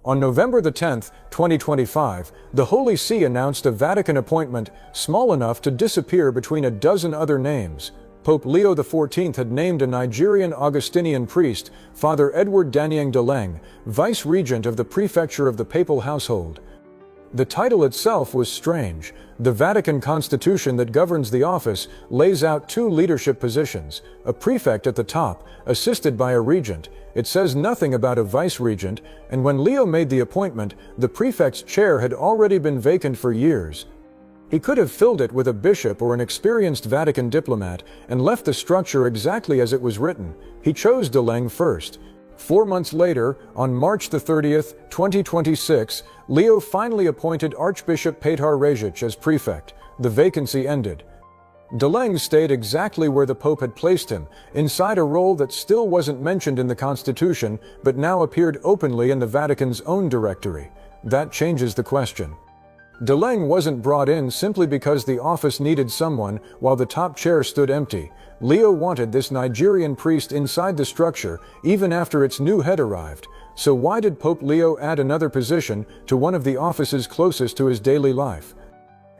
On November the 10th, 2025, the Holy See announced a Vatican appointment small enough to disappear between a dozen other names. Pope Leo XIV had named a Nigerian Augustinian priest, Father Edward Daniang Deleng, vice-regent of the prefecture of the papal household. The title itself was strange. The Vatican constitution that governs the office lays out two leadership positions, a prefect at the top, assisted by a regent. It says nothing about a vice-regent, and when Leo made the appointment, the prefect's chair had already been vacant for years. He could have filled it with a bishop or an experienced Vatican diplomat and left the structure exactly as it was written. He chose Deleng first. 4 months later, on March the 30th, 2026, Leo finally appointed Archbishop Petar Rejic as prefect. The vacancy ended. Deleng stayed exactly where the Pope had placed him, inside a role that still wasn't mentioned in the Constitution, but now appeared openly in the Vatican's own directory. That changes the question. Deleng wasn't brought in simply because the office needed someone while the top chair stood empty. Leo wanted this Nigerian priest inside the structure even after its new head arrived. So why did Pope Leo add another position to one of the offices closest to his daily life?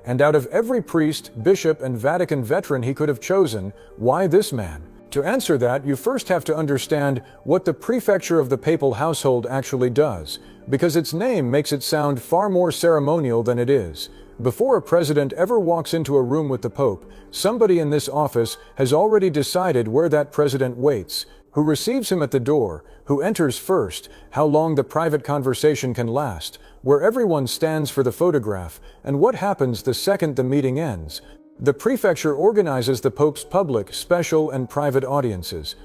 And out of every priest, bishop, and Vatican veteran he could have chosen, why this man? To answer that, you first have to understand what the prefecture of the papal household actually does, because its name makes it sound far more ceremonial than it is. Before a president ever walks into a room with the Pope, somebody in this office has already decided where that president waits, who receives him at the door, who enters first, how long the private conversation can last, where everyone stands for the photograph, and what happens the second the meeting ends. The prefecture organizes the Pope's public, special, and private audiences.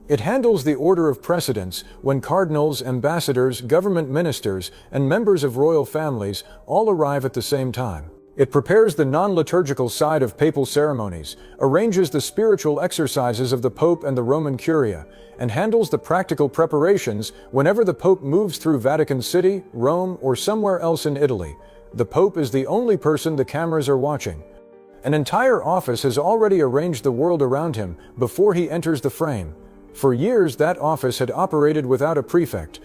It handles the order of precedence when cardinals, ambassadors, government ministers, and members of royal families all arrive at the same time. It prepares the non-liturgical side of papal ceremonies, arranges the spiritual exercises of the Pope and the Roman Curia, and handles the practical preparations whenever the Pope moves through Vatican City, Rome, or somewhere else in Italy. The Pope is the only person the cameras are watching. An entire office has already arranged the world around him before he enters the frame. For years, that office had operated without a prefect.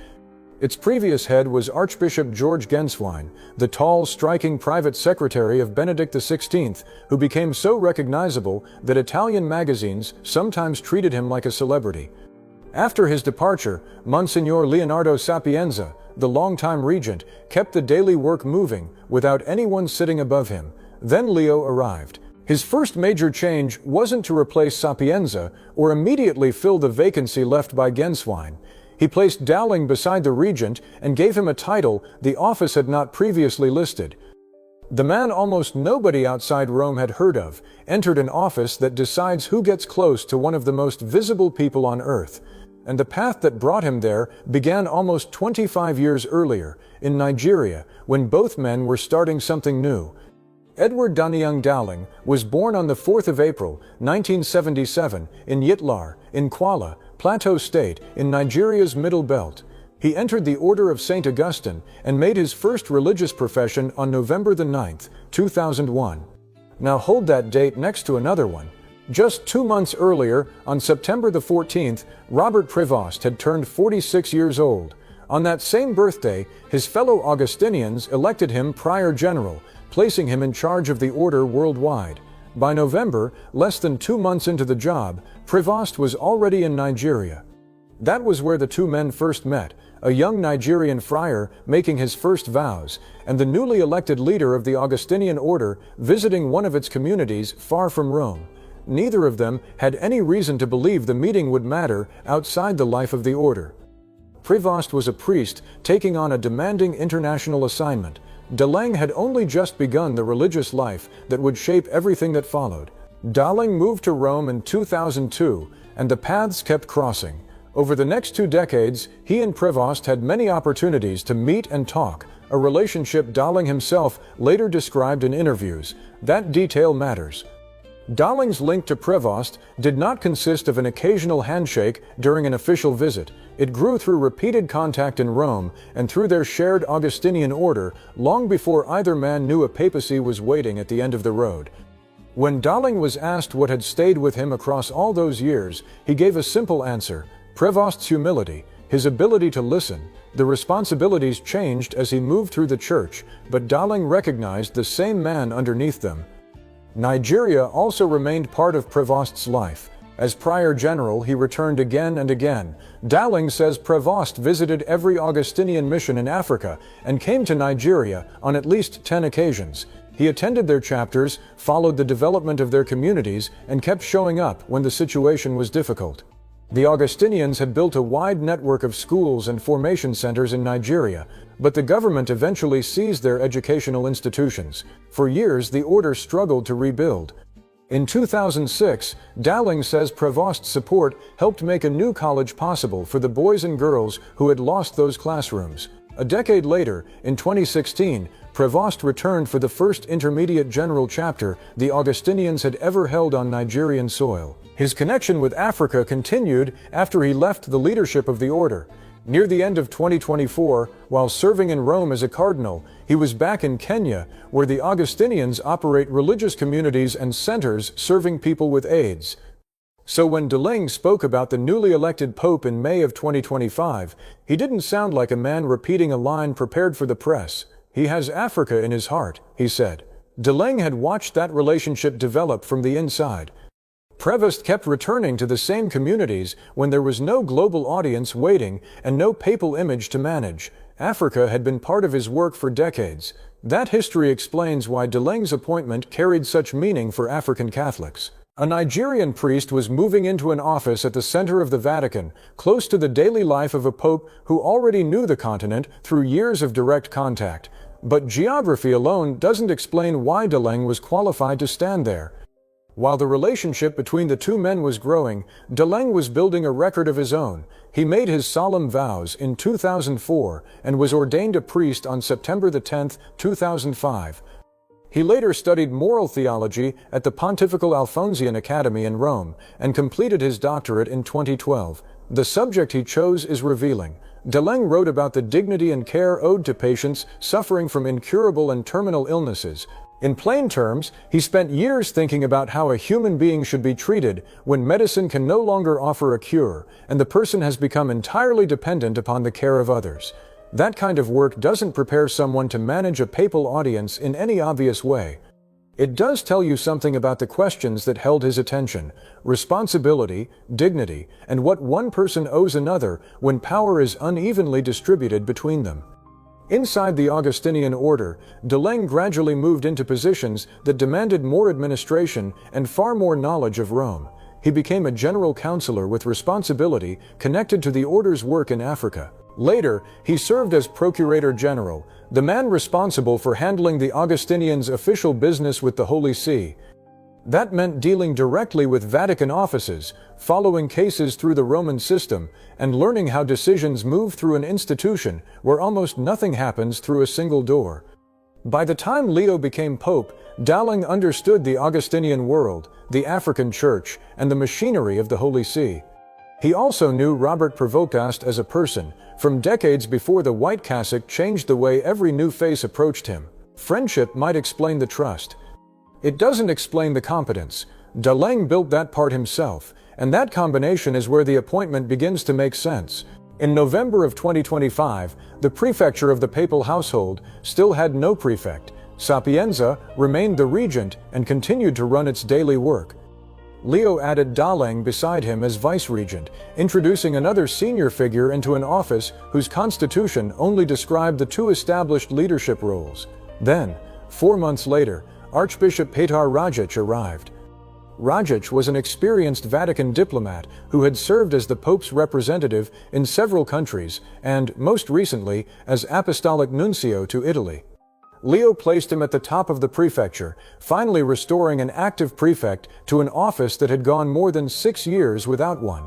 Its previous head was Archbishop George Genswein, the tall, striking private secretary of Benedict XVI, who became so recognizable that Italian magazines sometimes treated him like a celebrity. After his departure, Monsignor Leonardo Sapienza, the longtime regent, kept the daily work moving without anyone sitting above him. Then Leo arrived. His first major change wasn't to replace Sapienza or immediately fill the vacancy left by Genswein. He placed Dowling beside the regent and gave him a title the office had not previously listed. The man almost nobody outside Rome had heard of entered an office that decides who gets close to one of the most visible people on earth. And the path that brought him there began almost 25 years earlier, in Nigeria, when both men were starting something new. Edward Daniang Dowling was born on the 4th of April, 1977, in Yitlar, in Kwara, Plateau State, in Nigeria's Middle Belt. He entered the Order of St. Augustine and made his first religious profession on November the 9th, 2001. Now hold that date next to another one. Just 2 months earlier, on September the 14th, Robert Prevost had turned 46 years old. On that same birthday, his fellow Augustinians elected him Prior General, placing him in charge of the order worldwide. By November, less than 2 months into the job, Prevost was already in Nigeria. That was where the two men first met, a young Nigerian friar making his first vows, and the newly elected leader of the Augustinian order visiting one of its communities far from Rome. Neither of them had any reason to believe the meeting would matter outside the life of the order. Prevost was a priest taking on a demanding international assignment. Deleng had only just begun the religious life that would shape everything that followed. Dowling moved to Rome in 2002, and the paths kept crossing. Over the next 2 decades, he and Prevost had many opportunities to meet and talk, a relationship Dowling himself later described in interviews. That detail matters. Dowling's link to Prevost did not consist of an occasional handshake during an official visit. It grew through repeated contact in Rome and through their shared Augustinian order long before either man knew a papacy was waiting at the end of the road. When Dowling was asked what had stayed with him across all those years, he gave a simple answer: Prevost's humility. his ability to listen. The responsibilities changed as he moved through the church, but Daling recognized the same man underneath them. Nigeria also remained part of Prevost's life. As prior general, he returned again and again. Daling says Prevost visited every Augustinian mission in Africa and came to Nigeria on at least 10 occasions. He attended their chapters, followed the development of their communities, and kept showing up when the situation was difficult. The Augustinians had built a wide network of schools and formation centers in Nigeria, but the government eventually seized their educational institutions. For years, the order struggled to rebuild. In 2006, Daling says Prevost's support helped make a new college possible for the boys and girls who had lost those classrooms. A decade later, in 2016, Prevost returned for the first intermediate general chapter the Augustinians had ever held on Nigerian soil. His connection with Africa continued after he left the leadership of the order. Near the end of 2024, while serving in Rome as a cardinal, he was back in Kenya, where the Augustinians operate religious communities and centers serving people with AIDS. So when Daling spoke about the newly elected pope in May of 2025, he didn't sound like a man repeating a line prepared for the press. He has Africa in his heart, he said. Daling had watched that relationship develop from the inside. Prevost kept returning to the same communities when there was no global audience waiting and no papal image to manage. Africa had been part of his work for decades. That history explains why Daling's appointment carried such meaning for African Catholics. A Nigerian priest was moving into an office at the center of the Vatican, close to the daily life of a pope who already knew the continent through years of direct contact. But geography alone doesn't explain why Daling was qualified to stand there. While the relationship between the two men was growing, Daling was building a record of his own. He made his solemn vows in 2004 and was ordained a priest on September 10, 2005. He later studied moral theology at the Pontifical Alphonsian Academy in Rome and completed his doctorate in 2012. The subject he chose is revealing. Daling wrote about the dignity and care owed to patients suffering from incurable and terminal illnesses. In plain terms, he spent years thinking about how a human being should be treated when medicine can no longer offer a cure, and the person has become entirely dependent upon the care of others. That kind of work doesn't prepare someone to manage a papal audience in any obvious way. It does tell you something about the questions that held his attention: responsibility, dignity, and what one person owes another when power is unevenly distributed between them. Inside the Augustinian order, Daling gradually moved into positions that demanded more administration and far more knowledge of Rome. He became a general counselor with responsibility connected to the order's work in Africa. Later, he served as Procurator General, the man responsible for handling the Augustinians' official business with the Holy See. That meant dealing directly with Vatican offices, following cases through the Roman system, and learning how decisions move through an institution where almost nothing happens through a single door. By the time Leo became pope, Daling understood the Augustinian world, the African Church, and the machinery of the Holy See. He also knew Robert Prevost as a person, from decades before the white cassock changed the way every new face approached him. Friendship might explain the trust. It doesn't explain the competence. Daling built that part himself, and that combination is where the appointment begins to make sense. In November of 2025, the prefecture of the papal household still had no prefect. Sapienza remained the regent and continued to run its daily work. Leo added Daling beside him as vice-regent, introducing another senior figure into an office whose constitution only described the two established leadership roles. Then, 4 months later, Archbishop Petar Rajic arrived. Rajic was an experienced Vatican diplomat who had served as the Pope's representative in several countries and, most recently, as Apostolic Nuncio to Italy. Leo placed him at the top of the prefecture, finally restoring an active prefect to an office that had gone more than 6 years without one.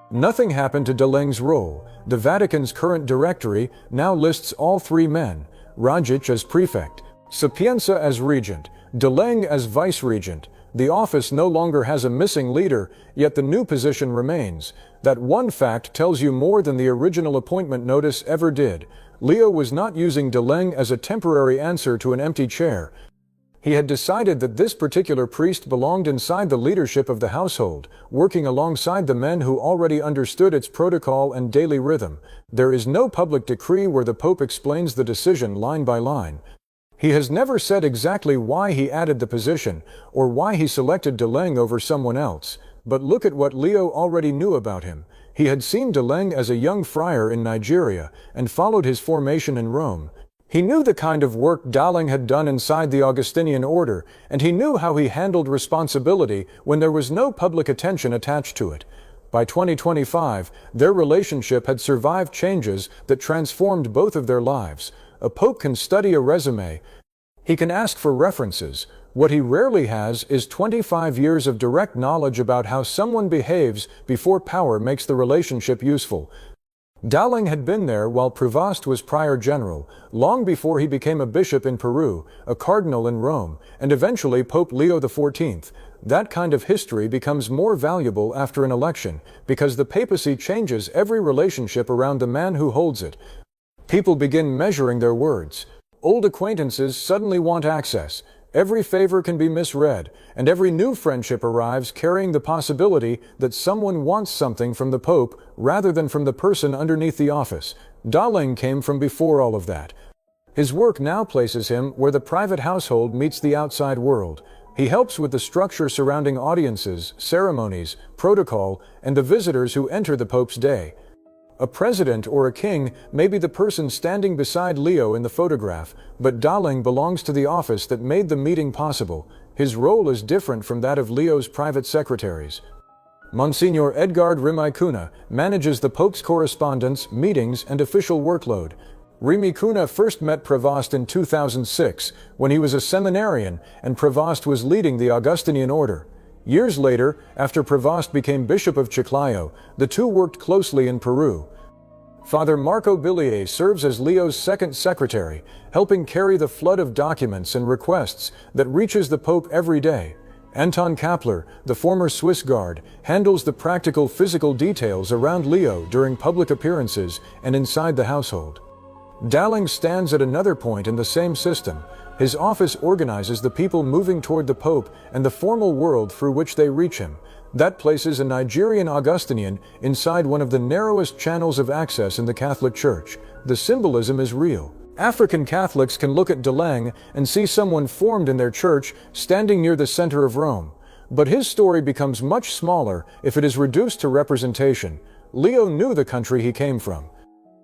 Nothing happened to Daling's role. The Vatican's current directory now lists all 3 men: Rajic as prefect, Sapienza as regent, Daling as vice-regent. The office no longer has a missing leader, yet the new position remains. That one fact tells you more than the original appointment notice ever did. Leo was not using Daling as a temporary answer to an empty chair. He had decided that this particular priest belonged inside the leadership of the household, working alongside the men who already understood its protocol and daily rhythm. There is no public decree where the Pope explains the decision line by line. He has never said exactly why he added the position, or why he selected Deleng over someone else. But look at what Leo already knew about him. He had seen Deleng as a young friar in Nigeria, and followed his formation in Rome. He knew the kind of work Deleng had done inside the Augustinian order, and he knew how he handled responsibility when there was no public attention attached to it. By 2025, their relationship had survived changes that transformed both of their lives. A pope can study a resume. He can ask for references. What he rarely has is 25 years of direct knowledge about how someone behaves before power makes the relationship useful. Deleng had been there while Prevost was prior general, long before he became a bishop in Peru, a cardinal in Rome, and eventually Pope Leo XIV. That kind of history becomes more valuable after an election, because the papacy changes every relationship around the man who holds it. People begin measuring their words. Old acquaintances suddenly want access. Every favor can be misread, and every new friendship arrives carrying the possibility that someone wants something from the Pope rather than from the person underneath the office. Deleng came from before all of that. His work now places him where the private household meets the outside world. He helps with the structure surrounding audiences, ceremonies, protocol, and the visitors who enter the Pope's day. A president or a king may be the person standing beside Leo in the photograph, but Deleng belongs to the office that made the meeting possible. His role is different from that of Leo's private secretaries. Monsignor Edgard Rimikuna manages the Pope's correspondence, meetings, and official workload. Rimikuna first met Prevost in 2006, when he was a seminarian and Prevost was leading the Augustinian order. Years later, after Prevost became Bishop of Chiclayo, the two worked closely in Peru. Father Marco Billier serves as Leo's second secretary, helping carry the flood of documents and requests that reaches the Pope every day. Anton Kapler, the former Swiss guard, handles the practical physical details around Leo during public appearances and inside the household. Deleng stands at another point in the same system. His office organizes the people moving toward the Pope and the formal world through which they reach him. That places a Nigerian Augustinian inside one of the narrowest channels of access in the Catholic Church. The symbolism is real. African Catholics can look at Deleng and see someone formed in their church standing near the center of Rome. But his story becomes much smaller if it is reduced to representation. Leo knew the country he came from.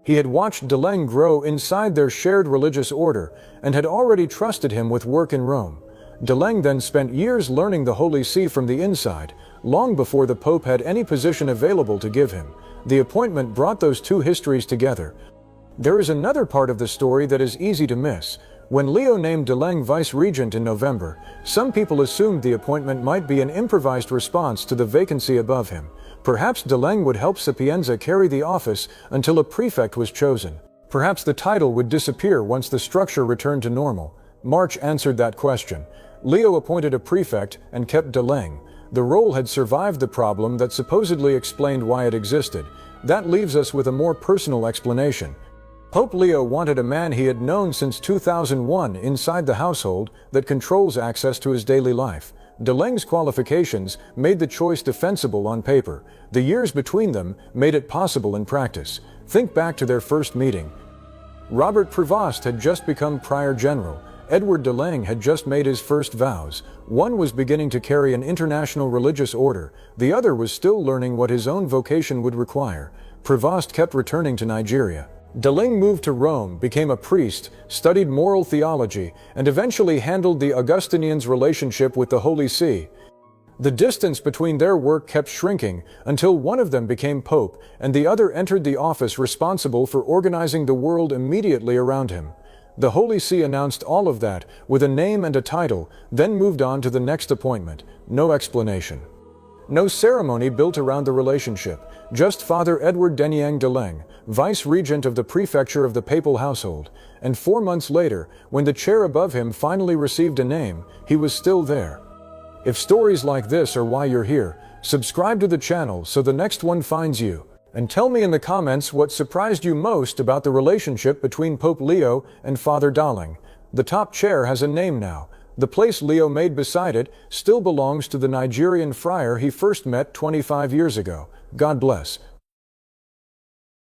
He had watched Deleng grow inside their shared religious order and had already trusted him with work in Rome. Deleng then spent years learning the Holy See from the inside, long before the Pope had any position available to give him. The appointment brought those two histories together. There is another part of the story that is easy to miss. When Leo named Deleng vice-regent in November, some people assumed the appointment might be an improvised response to the vacancy above him. Perhaps Deleng would help Sapienza carry the office until a prefect was chosen. Perhaps the title would disappear once the structure returned to normal. March answered that question. Leo appointed a prefect and kept Deleng. The role had survived the problem that supposedly explained why it existed. That leaves us with a more personal explanation. Pope Leo wanted a man he had known since 2001 inside the household that controls access to his daily life. Deleng's qualifications made the choice defensible on paper. The years between them made it possible in practice. Think back to their first meeting. Robert Prevost had just become prior general. Edward Deleng had just made his first vows. One was beginning to carry an international religious order. The other was still learning what his own vocation would require. Prevost kept returning to Nigeria. Deleng moved to Rome, became a priest, studied moral theology, and eventually handled the Augustinians' relationship with the Holy See. The distance between their work kept shrinking until one of them became pope and the other entered the office responsible for organizing the world immediately around him. The Holy See announced all of that with a name and a title, then moved on to the next appointment. No explanation. No ceremony built around the relationship, just Father Edward Deniang Deleng, vice-regent of the prefecture of the papal household, and 4 months later, when the chair above him finally received a name, he was still there. If stories like this are why you're here, subscribe to the channel so the next one finds you. And tell me in the comments what surprised you most about the relationship between Pope Leo and Father Deleng. The top chair has a name now. The place Leo made beside it still belongs to the Nigerian friar he first met 25 years ago. God bless.